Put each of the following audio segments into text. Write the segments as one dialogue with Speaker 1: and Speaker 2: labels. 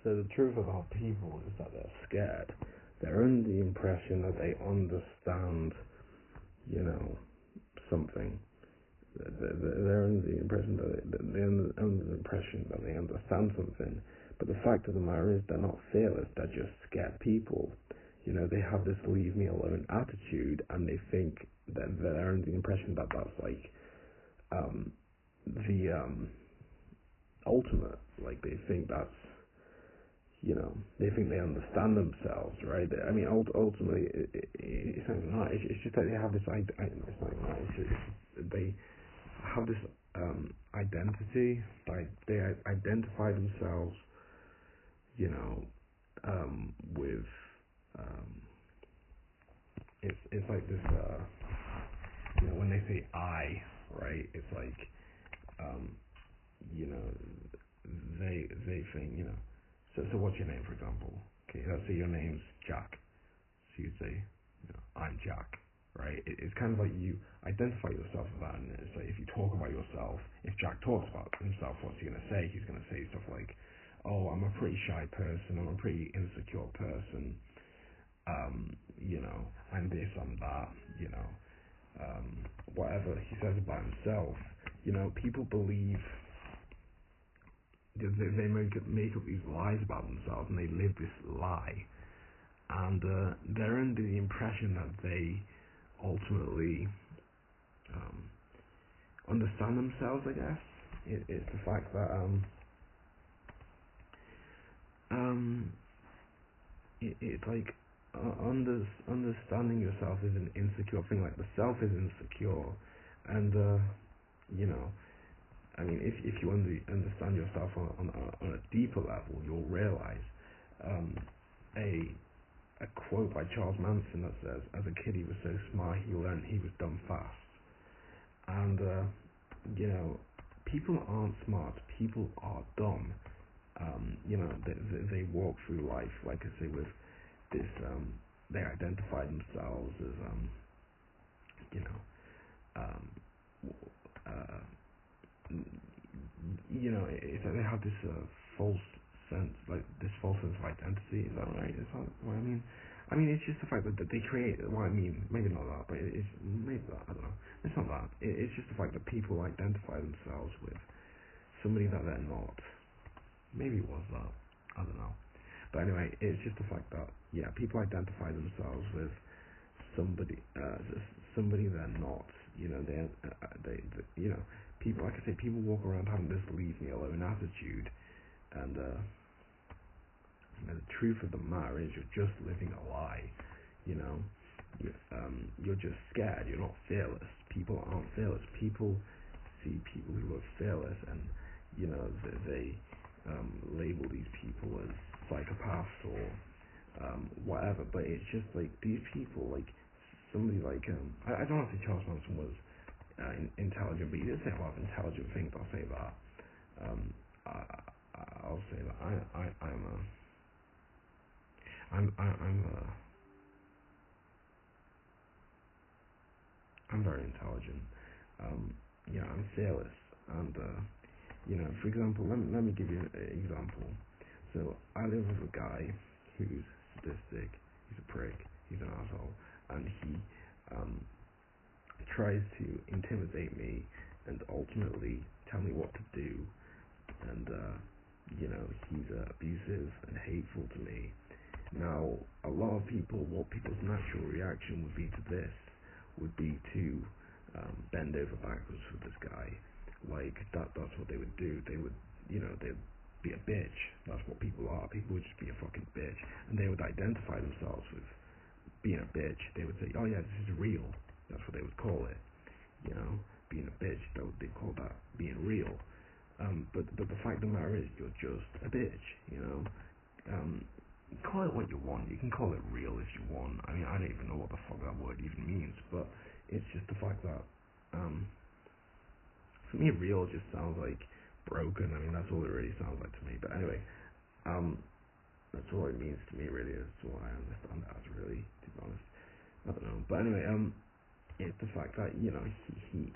Speaker 1: So the truth about people is that they're scared. They're under the impression that they understand, you know, something. They're under the impression under the impression that they understand something. But the fact of the matter is, they're not fearless. They're just scared people. You know, they have this "leave me alone" attitude, and they think that they're under the impression that that's like the ultimate. Like they think that's, you know, they think they understand themselves, right? I mean, ultimately, it's not even that. It's just that they have this. It's not even that. It's just, they have this identity. Like they identify themselves, you know, with it's like this. You know, when they say "I," right? It's like, you know, they think, you know. So what's your name, for example? Okay, let's say your name's Jack. So you'd say, you know, I'm Jack, right? It's kind of like you identify yourself with that, and it's like if you talk about yourself, if Jack talks about himself, what's he gonna say? He's gonna say stuff like, "Oh, I'm a pretty shy person. I'm a pretty insecure person. You know, I'm this, I'm that. You know, whatever he says about himself. You know, people believe." They make up these lies about themselves, and they live this lie, and they're under the impression that they ultimately understand themselves. I guess it's the fact that it's like understanding yourself is an insecure thing. Like the self is insecure, and you know, I mean, if you understand yourself on a deeper level, you'll realize a quote by Charles Manson that says, "As a kid, he was so smart, he learned he was dumb fast." And you know, people aren't smart; people are dumb. You know, they walk through life, like I say, with this. They identify themselves as you know, um, uh, you know, it's like they have this false sense, like this false sense of identity. Is that right? Is that what I mean? I mean, it's just the fact that they create. Well, I mean, maybe not that, but it's maybe that. I don't know. It's not that. It's just the fact that people identify themselves with somebody that they're not. Maybe it was that. I don't know. But anyway, it's just the fact that yeah, people identify themselves with somebody they're not. You know, they you know, people, like I say, people walk around having this "leave me alone" attitude, and the truth of the matter is you're just living a lie. You know, you're just scared. You're not fearless. People aren't fearless. People see people who are fearless, and you know they label these people as psychopaths or whatever. But it's just like these people, like somebody like I don't want to say Charles Manson was intelligent, but he did say a lot of intelligent things. I'll say that. Um, I, I'll say that I'm very intelligent. Yeah, I'm fearless, and you know, for example, let me give you an example. So I live with a guy who's sadistic. He's a prick. He's an asshole, and he um, tries to intimidate me and ultimately tell me what to do. And you know, he's abusive and hateful to me. Now, a lot of people, what people's natural reaction would be to this would be to bend over backwards for this guy. Like that's what they would do. They would, you know, they'd be a bitch. That's what people are. People would just be a fucking bitch, and they would identify themselves with being a bitch. They would say, "Oh yeah, this is real." That's what they would call it. You know, being a bitch. They call that being real. But the fact of the matter is, you're just a bitch. You know. Call it what you want. You can call it real if you want. I mean, I don't even know what the fuck that word even means, but it's just the fact that, for me, real just sounds like broken. I mean, that's all it really sounds like to me. But anyway, that's all it means to me, really. That's all I understand it as, really, to be honest. I don't know. But anyway, it's the fact that, you know, he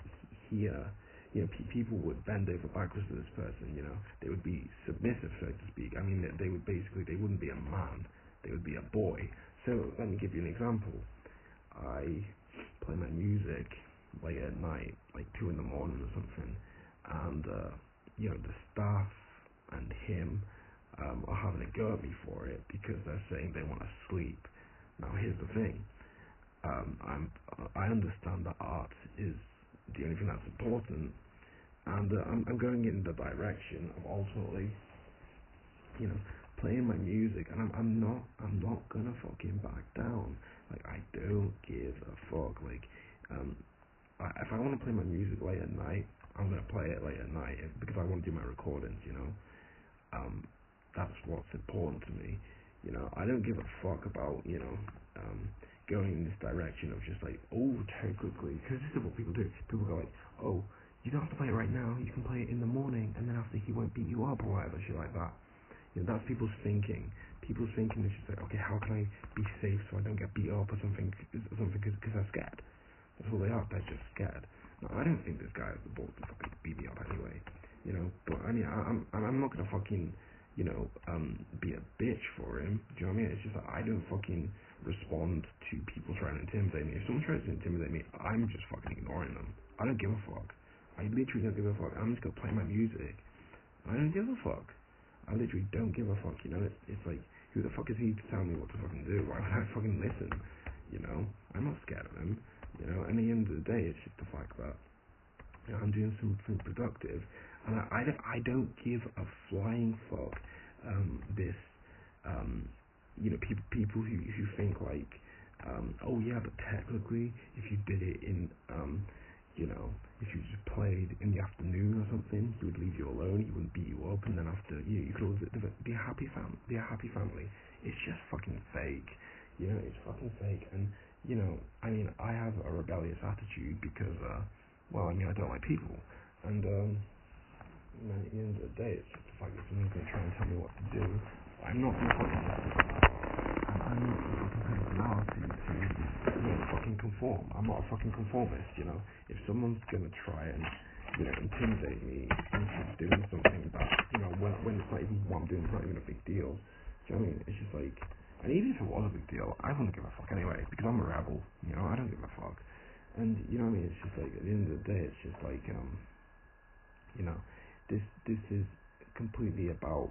Speaker 1: people would bend over backwards to this person. They would be submissive, so to speak. I mean, they would basically, they wouldn't be a man, they would be a boy. So let me give you an example. I play my music late at night, like 2 in the morning or something, and the staff and him are having a go at me for it because they're saying they want to sleep. Now here's the thing. I understand that art is the only thing that's important, and I'm going in the direction of ultimately, you know, playing my music, and I'm not gonna fucking back down. Like, I don't give a fuck. Like, if I want to play my music late at night, I'm gonna play it late at night because I want to do my recordings. That's what's important to me. I don't give a fuck about going in this direction of just like, oh, technically, because this is what people do. People go like, oh, you don't have to play it right now. You can play it in the morning, and then after he won't beat you up or whatever shit like that. That's people's thinking. People's thinking is just like, okay, how can I be safe so I don't get beat up or something because I'm scared. That's all they are. They're just scared. Now, I don't think this guy has the balls to fucking beat me up anyway. But I mean, I'm not gonna fucking, be a bitch for him. Do you know what I mean? It's just that I don't fucking respond to people trying to intimidate me. If someone tries to intimidate me, I'm just fucking ignoring them. I don't give a fuck. I literally don't give a fuck. I'm just gonna play my music. I don't give a fuck. I literally don't give a fuck. It's like, who the fuck is he to tell me what to fucking do? Why would I fucking listen? I'm not scared of him. And at the end of the day, it's just the fact that I'm doing something productive, and I don't give a flying fuck. This, people who think like, oh yeah, but technically, if you did it in, if you just played in the afternoon or something, he would leave you alone, he wouldn't beat you up, and then after, you could all be a happy family. It's just fucking fake. It's fucking fake, and I mean, I have a rebellious attitude because, well, I mean, I don't like people, and at the end of the day, it's just the fact that someone's going to try and tell me what to do. I'm not the fucking personality to fucking conform. I'm not a fucking conformist. If someone's going to try and intimidate me into doing something that when it's not even what I'm doing, it's not even a big deal. Do you know what I mean? It's just like, and even if it was a big deal, I wouldn't give a fuck anyway because I'm a rebel. I don't give a fuck. And you know what I mean? It's just like, at the end of the day, it's just like this is completely about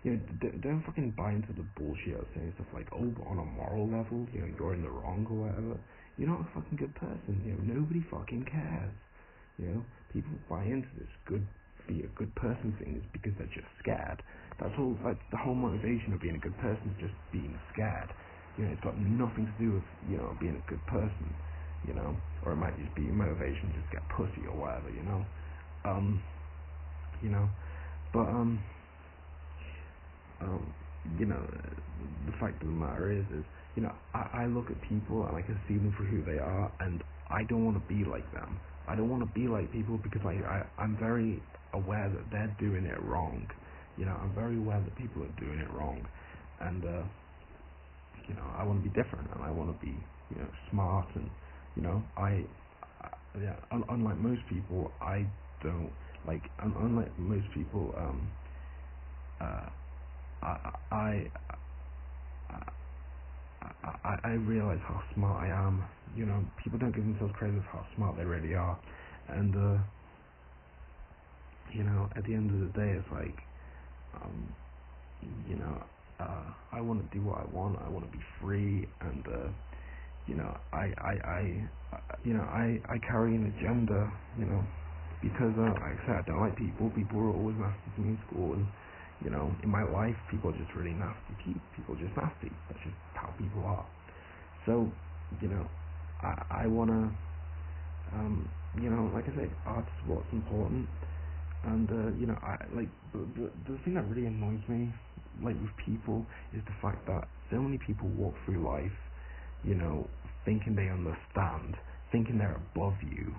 Speaker 1: don't fucking buy into the bullshit of saying stuff like, oh, but on a moral level, you're in the wrong or whatever. You're not a fucking good person. Nobody fucking cares. People buy into this be a good person thing is because they're just scared. That's all. That's the whole motivation of being a good person is just being scared. It's got nothing to do with being a good person. Or it might just be motivation to just get pussy or whatever. Um, but um, the fact of the matter is, I look at people and I can see them for who they are, and I don't want to be like them. I don't want to be like people because I'm very aware that they're doing it wrong. I'm very aware that people are doing it wrong, and I want to be different, and I want to be, smart, and yeah. Unlike most people, I don't like. Unlike most people, uh, I, I, I realize how smart I am. People don't give themselves credit for how smart they really are, and at the end of the day, it's like, um, I want to do what I want. I want to be free, and I carry an agenda. Because like I said, I don't like people. People are always nasty to me in school, and in my life, people are just really nasty. People are just nasty. That's just how people are. So, I wanna, like I said, art is what's important, and I like the thing that really annoys me, like with people, is the fact that so many people walk through life, thinking they understand, thinking they're above you,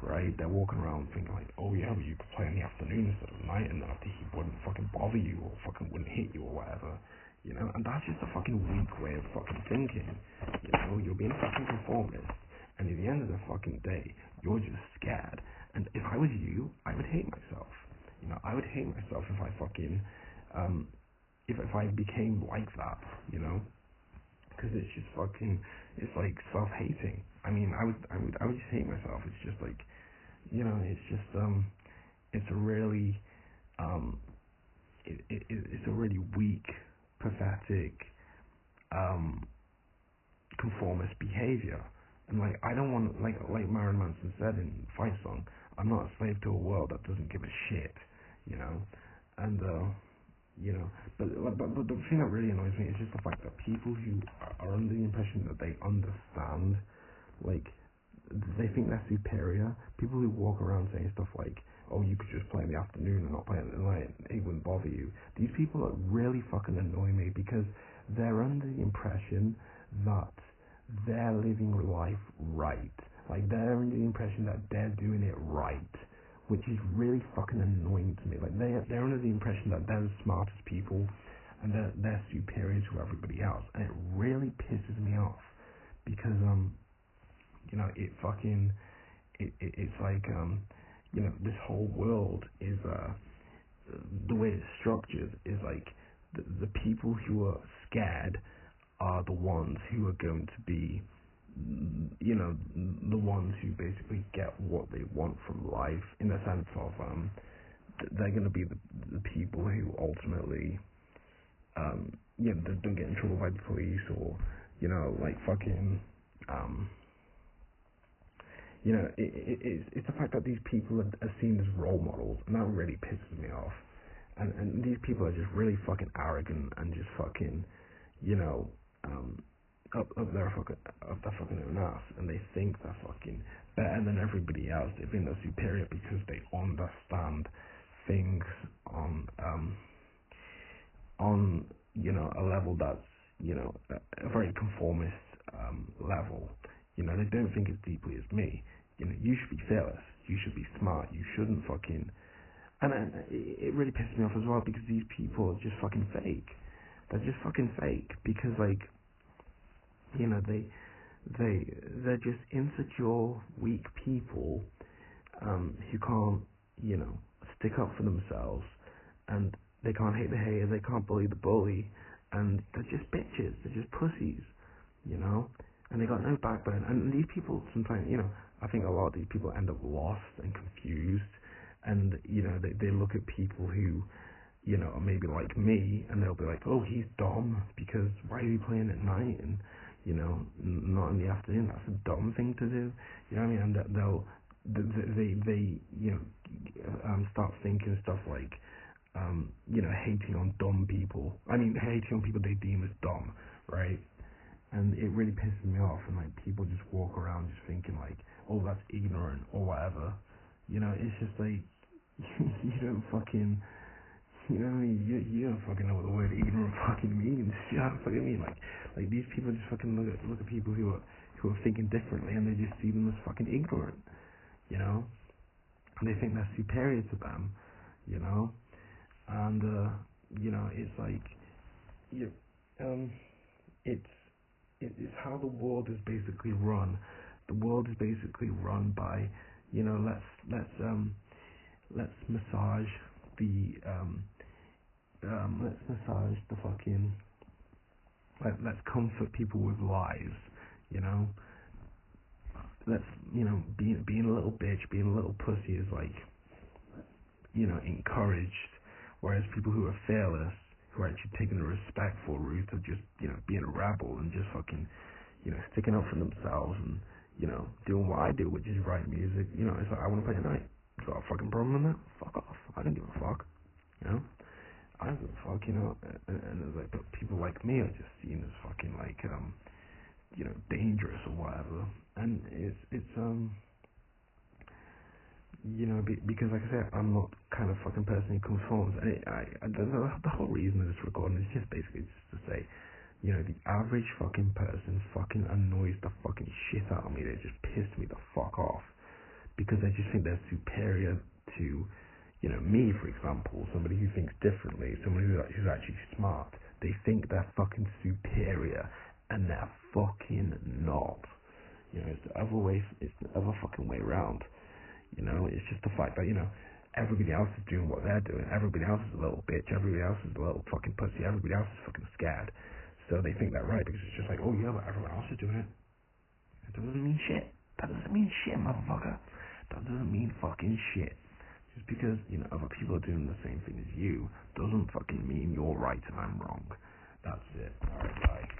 Speaker 1: right? They're walking around thinking like, oh yeah, but you could play in the afternoon instead of night, and after he wouldn't fucking bother you or fucking wouldn't hit you or whatever, and that's just a fucking weak way of fucking thinking. You're being a fucking conformist, and at the end of the fucking day, you're just scared, And if I was you, I would hate myself. I would hate myself if I fucking, if I became like that, because it's just fucking, it's like self-hating. I would just hate myself. It's just like, it's just, it's a really, um, it's a really weak, pathetic, um, conformist behavior. And like, I don't want, like Marilyn Manson said in Fight Song, I'm not a slave to a world that doesn't give a shit, you know. And you know, but the thing that really annoys me is just the fact that people who are under the impression that they understand, like, they think they're superior. People who walk around saying stuff like, "Oh, you could just play in the afternoon and not play at the night; it wouldn't bother you." These people are really fucking annoy me because they're under the impression that they're living life right. Like, they're under the impression that they're doing it right, which is really fucking annoying to me. Like, they're under the impression that they're the smartest people and they're superior to everybody else, and it really pisses me off because it fucking it's like this whole world is the way it's structured is like the people who are scared are the ones who are going to be, the ones who basically get what they want from life, in the sense of they're going to be the people who ultimately don't get in trouble by the police, or like fucking it's the fact that these people are seen as role models, and that really pisses me off. And these people are just really fucking arrogant and just fucking, um, up their fucking own ass, and they think they're fucking better than everybody else. They think they're superior because they understand things on a level that's a very conformist level. They don't think as deeply as me. You should be fearless. You should be smart. You shouldn't fucking. And it really pisses me off as well because these people are just fucking fake. They're just fucking fake because they're just insecure, weak people who can't stick up for themselves, and they can't hate the hater, they can't bully the bully, and they're just bitches. They're just pussies, and they got no backbone. And these people sometimes, I think a lot of these people end up lost and confused, and they look at people who are maybe like me, and they'll be like, oh, he's dumb because why are you playing at night and not in the afternoon? That's a dumb thing to do. You know what I mean? And they start thinking stuff like hating on dumb people. I mean, hating on people they deem as dumb, right? And it really pisses me off, and like people just walk around just thinking like, oh, that's ignorant or whatever. It's just like you don't fucking, you don't fucking know what the word ignorant fucking means. You know what I mean? Like these people just fucking look at people who are thinking differently, and they just see them as fucking ignorant, and they think they're superior to them, and it's like it's it's how the world is basically run. The world is basically run by, let's massage the let's massage the fucking, let's comfort people with lies, you know. Let's, being a little bitch, being a little pussy is like, encouraged, whereas people who are fearless, who are actually taking a respectful route of just, being a rebel and just fucking, sticking up for themselves and, doing what I do, which is write music, it's like, I want to play tonight. You got a fucking problem with that? Fuck off. I don't give a fuck, I don't give a fuck, and it's like, but people like me are just seen as fucking like, dangerous or whatever, and because like I said, I'm not kind of fucking person who conforms, and the whole reason of this recording is just basically just to say, the average fucking person fucking annoys the fucking shit out of me. They just piss me the fuck off because they just think they're superior to, me, for example, somebody who thinks differently, somebody who's actually smart. They think they're fucking superior, and they're fucking not. It's the other way. It's the other fucking way around. It's just the fact that, everybody else is doing what they're doing. Everybody else is a little bitch. Everybody else is a little fucking pussy. Everybody else is fucking scared. So they think they're right because it's just like, oh yeah, but everyone else is doing it. That doesn't mean shit. That doesn't mean shit, motherfucker. That doesn't mean fucking shit. Just because, other people are doing the same thing as you doesn't fucking mean you're right and I'm wrong. That's it. Alright, bye.